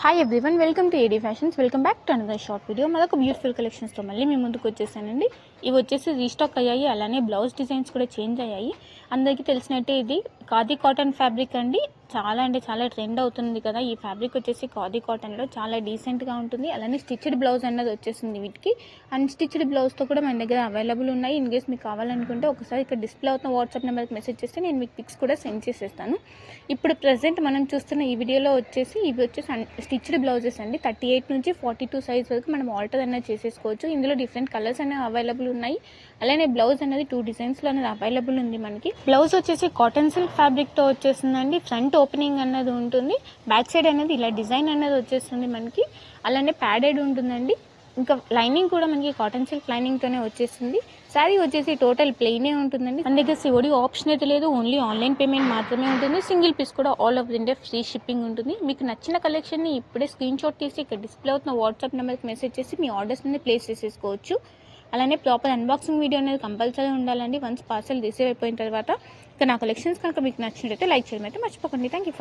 Hi everyone, welcome to AD fashions. Welcome back to another short video. మరొక beautiful కలెక్షన్స్తో మళ్ళీ మీ ముందుకు వచ్చేసానండి. ఇవి వచ్చేసి రీస్టాక్ అయ్యాయి, అలానే బ్లౌజ్ డిజైన్స్ కూడా చేంజ్ అయ్యాయి. అందరికీ తెలిసినట్టే ఇది ఖాదీ కాటన్ ఫ్యాబ్రిక్ అండి. చాలా అంటే చాలా ట్రెండ్ అవుతుంది కదా ఈ ఫ్యాబ్రిక్. వచ్చేసి ఖాదీ కాటన్లో చాలా డీసెంట్గా ఉంటుంది. అలానే స్టిచ్డ్ బ్లౌజ్ అన్నది వచ్చేసింది వీటికి. అండ్ స్టిచ్డ్ బ్లౌజ్తో కూడా మన దగ్గర అవైలబుల్ ఉన్నాయి. ఇన్ కేస్ మీకు కావాలనుకుంటే ఒకసారి ఇక్కడ డిస్ప్లే అవుతున్న వాట్సాప్ నెంబర్కి మెసేజ్ చేస్తే నేను మీకు పిక్స్ కూడా సెండ్ చేసేస్తాను. ఇప్పుడు ప్రజెంట్ మనం చూస్తున్న ఈ వీడియోలో వచ్చేసి ఇవి వచ్చేసి స్టిచ్డ్ బ్లౌజెస్ అండి. 38 నుంచి 42 సైజ్ వరకు మనం ఆల్టర్ అనేది చేసేసుకోవచ్చు. ఇందులో డిఫరెంట్ కలర్స్ అనేవి అవైలబుల్ ఉన్నాయి. అలానే బ్లౌజ్ అనేది 2 డిజైన్స్లో అనేది అవైలబుల్ ఉంది మనకి. బ్లౌజ్ వచ్చేసి కాటన్ సిల్క్ ఫ్యాబ్రిక్తో వచ్చేసిందండి. ఫ్రంట్ ఓపెనింగ్ అనేది ఉంటుంది, బ్యాక్ సైడ్ అనేది ఇలా డిజైన్ అనేది వచ్చేస్తుంది మనకి. అలానే ప్యాడెడ్ ఉంటుందండి. ఇంకా లైనింగ్ కూడా మనకి కాటన్ సిల్క్ లైనింగ్తోనే వచ్చేస్తుంది. శారీ వచ్చేసి టోటల్ ప్లెయినే ఉంటుందండి. మన దగ్గర సిఓడి ఆప్షన్ అయితే లేదు, ఓన్లీ ఆన్లైన్ పేమెంట్ మాత్రమే ఉంటుంది. సింగిల్ పీస్ కూడా all over India free shipping ఉంటుంది. మీకు నచ్చిన కలెక్షన్ని ఇప్పుడే స్క్రీన్ షాట్ తీసి ఇక్కడ డిస్ప్లే అవుతున్న వాట్సాప్ నెంబర్కి మెసేజ్ చేసి మీ ఆర్డర్స్ అనేది ప్లేస్ చేసేసుకోవచ్చు. అలానే ప్రాపర్ అన్బాక్సింగ్ వీడియో అనేది కంపల్సరీ ఉండాలండి. వన్స్ పార్సల్ రిసీవ్ అయిపోయిన తర్వాత ఇక నా కలెక్షన్స్ కనుక మీకు నచ్చినట్లయితే లైక్ చేయడం అయితే మర్చిపోకండి. Thank you.